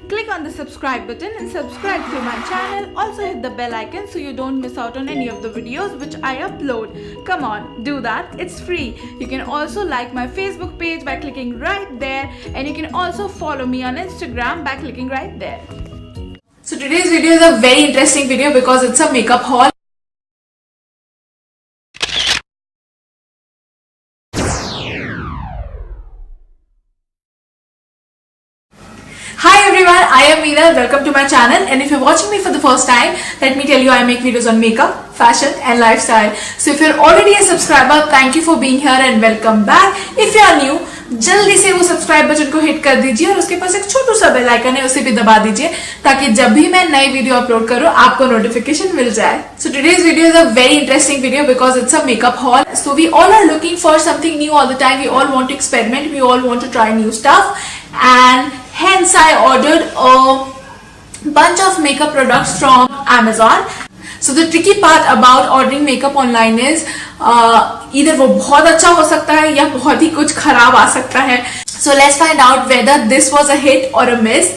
Click on the subscribe button and subscribe to my channel. Also hit the bell icon so you don't miss out on any of the videos which I upload. Come on, do that. It's free. You can also like my Facebook page by clicking right there, and you can also follow me on Instagram by clicking right there. So today's video is a very interesting video because it's a makeup haul. Hi everyone, I am Meenal. Welcome to my channel, and if you're watching me for the first time, let me tell you I make videos on makeup, fashion and lifestyle. So if you're already a subscriber, thank you for being here and welcome back. If you are new, जल्दी से वो subscribe button को hit कर दीजिए और उसके पास एक छोटा सा बेल आइकन है, उसे भी दबा दीजिए ताकि जब भी मैं नई वीडियो अपलोड करूं आपको नोटिफिकेशन मिल जाए. So today's video is a very interesting video because it's a makeup haul. So we all are looking for something new all the time. We all want to experiment. We all want to try new stuff, and hence I ordered a bunch of makeup products from Amazon. So the tricky part about ordering makeup online is either वो बहुत अच्छा हो सकता है या बहुत ही कुछ खराब आ सकता है. So let's find out whether this was a hit or a miss,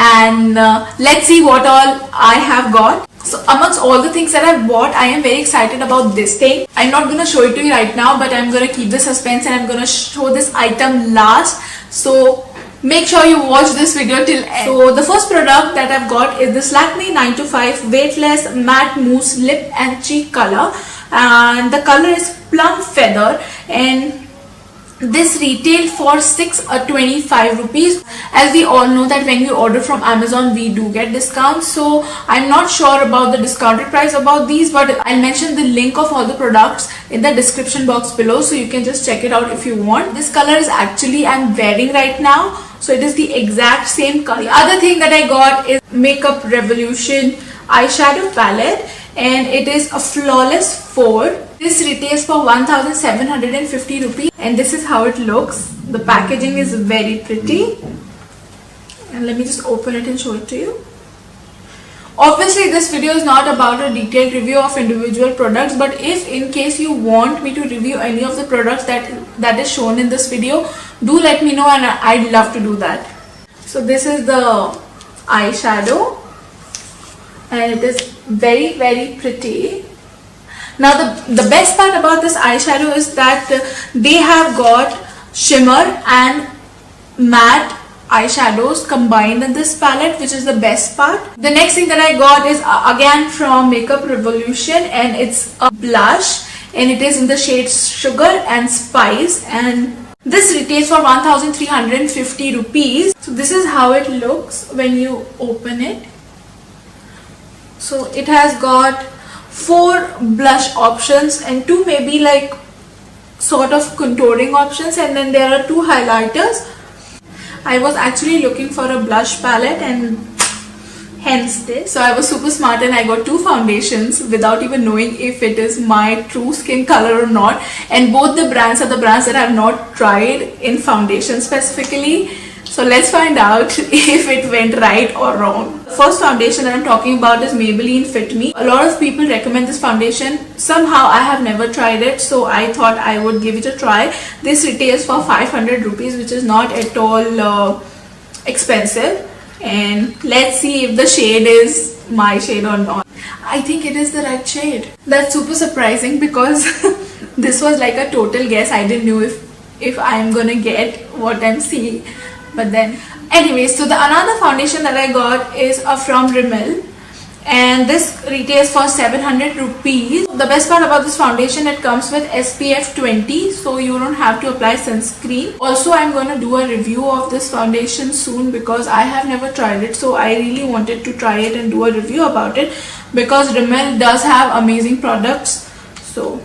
and let's see what all I have got. So amongst all the things that I've bought, I am very excited about this thing. I'm not going to show it to you right now, but I'm going to keep the suspense and I'm going to show this item last. So make sure you watch this video till end. So the first product that I've got is this Lakmé 925 Weightless Matte Mousse Lip and Cheek Color, and the color is Plum Feather, and this retailed for 625 rupees. As we all know that when we order from Amazon we do get discounts, so I'm not sure about the discounted price about these, but I'll mention the link of all the products in the description box below, so you can just check it out if you want. This color is actually I'm wearing right now, so it is the exact same color. The other thing that I got is Makeup Revolution eyeshadow palette, and it is a Flawless 4. This retails for 1750 rupees, and this is how it looks. The packaging is very pretty, and let me just open it and show it to you. Obviously this video is not about a detailed review of individual products, but if in case you want me to review any of the products that is shown in this video, do let me know and I'd love to do that. So this is the eyeshadow, and it is very pretty. Now the best part about this eyeshadow is that they have got shimmer and matte eyeshadows combined in this palette, which is the best part. The next thing that I got is again from Makeup Revolution, and it's a blush, and it is in the shades Sugar and Spice, and this retails for 1350 rupees. So this is how it looks when you open it. So it has got 4 blush options and 2 maybe like sort of contouring options, and then there are 2 highlighters. I was actually looking for a blush palette and hence this. So I was super smart and I got 2 foundations without even knowing if it is my true skin color or not, and both the brands are the brands that I have not tried in foundation specifically. So let's find out if it went right or wrong. The first foundation that I'm talking about is Maybelline Fit Me. A lot of people recommend this foundation. Somehow I have never tried it, so I thought I would give it a try. This retails for 500 rupees, which is not at all expensive. And let's see if the shade is my shade or not. I think it is the right shade. That's super surprising because this was like a total guess. I didn't know if I'm gonna get what I'm seeing. But then anyways, so the another foundation that I got is from Rimmel, and this retails for 700 rupees. The best part about this foundation, it comes with SPF 20, so you don't have to apply sunscreen. Also I'm going to do a review of this foundation soon because I have never tried it, so I really wanted to try it and do a review about it because Rimmel does have amazing products. So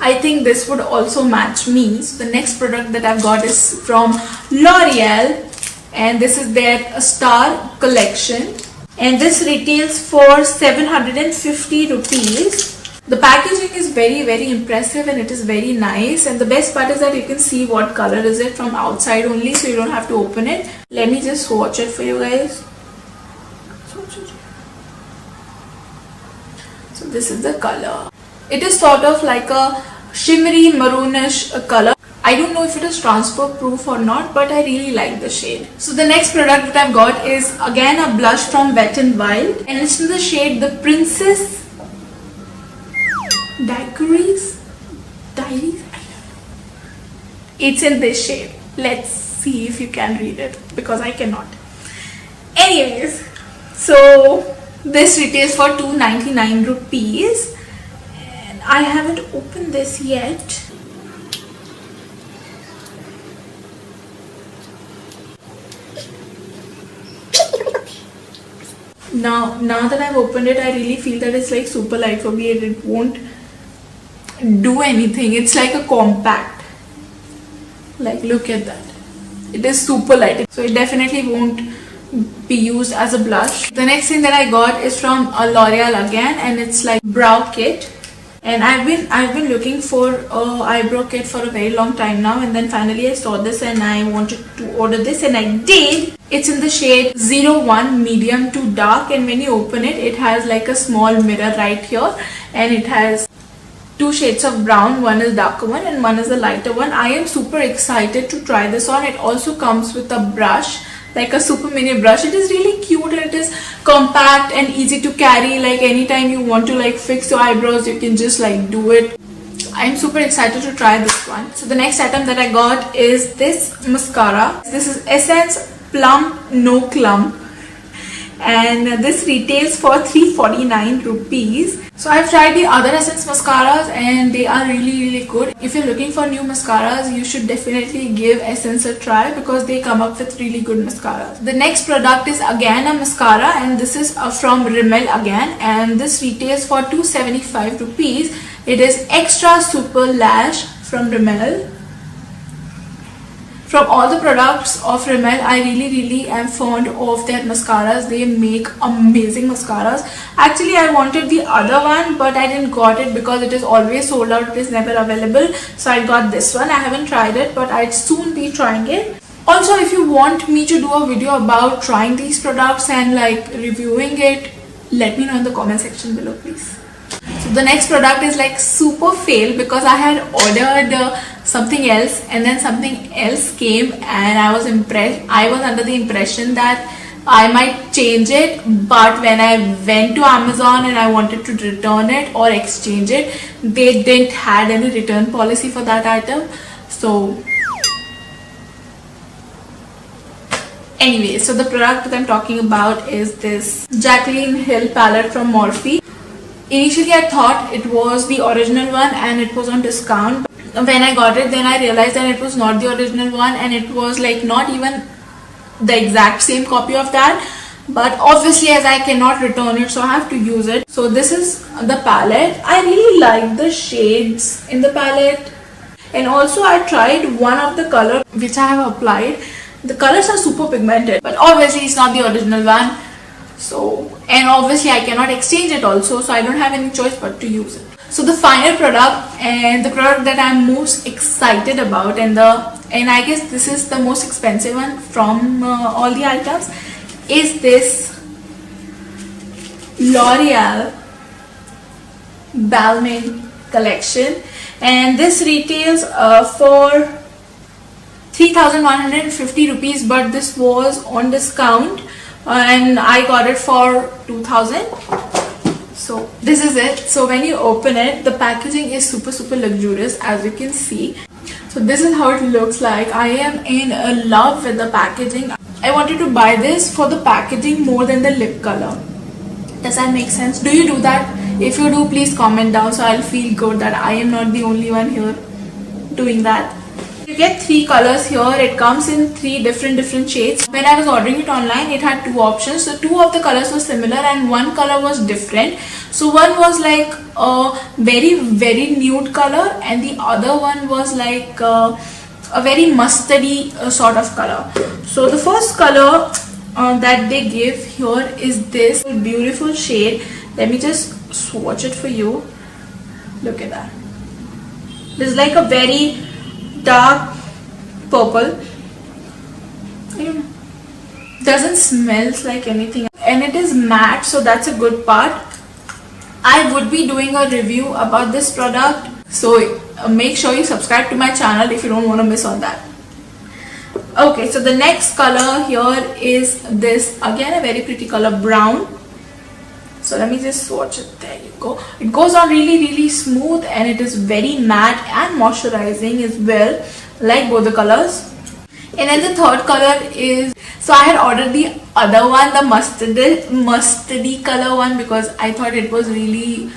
I think this would also match me. So the next product that I've got is from L'Oreal, and this is their Star collection, and this retails for 750 rupees. The packaging is very impressive and it is very nice, and the best part is that you can see what color is it from outside only, so you don't have to open it. Let me just swatch it for you guys. This is the color. It is sort of like a shimmery maroonish color. I don't know if it is transfer proof or not, but I really like the shade. So the next product that I've got is again a blush from Wet n Wild, and it's in the shade The Princess Diaries. It's in this shade. Let's see if you can read it, because I cannot. Anyways, so this retails for 299 rupees, and I haven't opened this yet. Now that I've opened it, I really feel that it's like super light for me and it won't do anything. It's like a compact. Like, look at that. It is super light, so it definitely won't be used as a blush. The next thing that I got is from L'Oreal again, and it's like brow kit. And I've been looking for a eyebrow kit for a very long time now, and then finally I saw this and I wanted to order this, and I did. It's in the shade 01 medium to dark, and when you open it, it has like a small mirror right here, and it has two shades of brown. One is darker one and one is the lighter one. I am super excited to try this on. It also comes with a brush, like a super mini brush. It is really cute and it is compact and easy to carry. Like anytime you want to like fix your eyebrows, you can just like do it. I'm super excited to try this one. So the next item that I got is this mascara. This is Essesnce Plump No Clump, and this retails for 349 rupees. So I've tried the other Essesnce mascaras and they are really good. If you're looking for new mascaras, you should definitely give Essesnce a try because they come up with really good mascaras. The next product is again a mascara, and this is from Rimmel again, and this retails for 275 rupees. It is Extra Super Lash from Rimmel. From all the products of Rimmel, I really am fond of their mascaras. They make amazing mascaras. Actually, I wanted the other one, but I didn't got it because it is always sold out. It is never available. So I got this one. I haven't tried it, but I'd soon be trying it. Also, if you want me to do a video about trying these products and like reviewing it, let me know in the comment section below, please. So the next product is like super fail because I had ordered something else and then something else came, and I was impressed. I was under the impression that I might change it, but when I went to Amazon and I wanted to return it or exchange it, they didn't had any return policy for that item. So anyway, so the product that I'm talking about is this Jaclyn Hill palette from Morphe. Initially I thought it was the original one and it was on discount. When I got it, then I realized that it was not the original one, and it was like not even the exact same copy of that. But obviously, as I cannot return it, so I have to use it. So this is the palette. I really like the shades in the palette, and also I tried one of the color which I have applied. The colors are super pigmented, but obviously it's not the original one. So, and obviously I cannot exchange it also, so I don't have any choice but to use it. So the final product, and the product that I'm most excited about, and I guess this is the most expensive one from all the items, is this L'Oreal Balmain collection, and this retails for 3,150 rupees, but this was on discount and I got it for 2,000. So this is it. So when you open it, the packaging is super luxurious, as you can see. So this is how it looks like. I am in love with the packaging. I wanted to buy this for the packaging more than the lip color. Does that make sense? Do you do that? If you do, please comment down so I'll feel good that I am not the only one here doing that. You get 3 colors here. It comes in 3 different shades. When I was ordering it online, it had 2 options. So 2 of the colors were similar and 1 color was different. So one was like a very nude color, and the other one was like a very mustardy sort of color. So the first color that they give here is this beautiful shade. Let me just swatch it for you. Look at that. This is like a very dark purple. I don't know. Doesn't smell like anything, and it is matte, so that's a good part. I would be doing a review about this product, so make sure you subscribe to my channel if you don't want to miss on that. Okay, so the next color here is this, again a very pretty color, brown. So let me just swatch it. There you go. It goes on really smooth and it is very matte and moisturizing as well, like both the colors. And then the third color is, so I had ordered the other one, the mustardy color one, because I thought it was really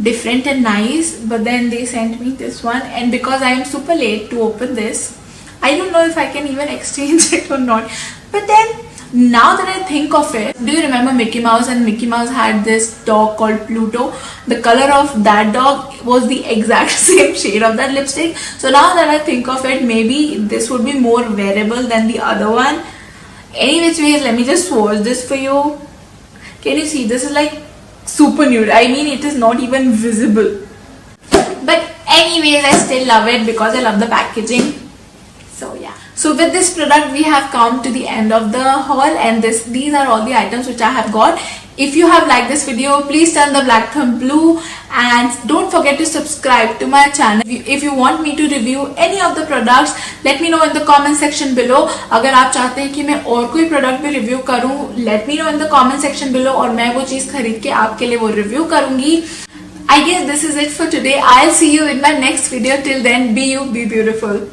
different and nice, but then they sent me this one, and because I am super late to open this, I don't know if I can even exchange it or not. But then now that I think of it, do you remember Mickey Mouse? And Mickey Mouse had this dog called Pluto. The color of that dog was the exact same shade of that lipstick. So now that I think of it, maybe this would be more wearable than the other one. Anyways, let me just swatch this for you. Can you see? This is like super nude. I mean, it is not even visible. But anyways, I still love it because I love the packaging. So yeah. So with this product we have come to the end of the haul, and these are all the items which I have got. If you have liked this video, please turn the black thumb blue and don't forget to subscribe to my channel. If you want me to review any of the products, let me know in the comment section below. अगर आप चाहते हैं कि मैं और कोई product भी review करूँ, let me know in the comment section below और मैं वो चीज़ खरीद के आपके लिए वो review करूँगी. I guess this is it for today. I'll see you in my next video. Till then, be you, be beautiful.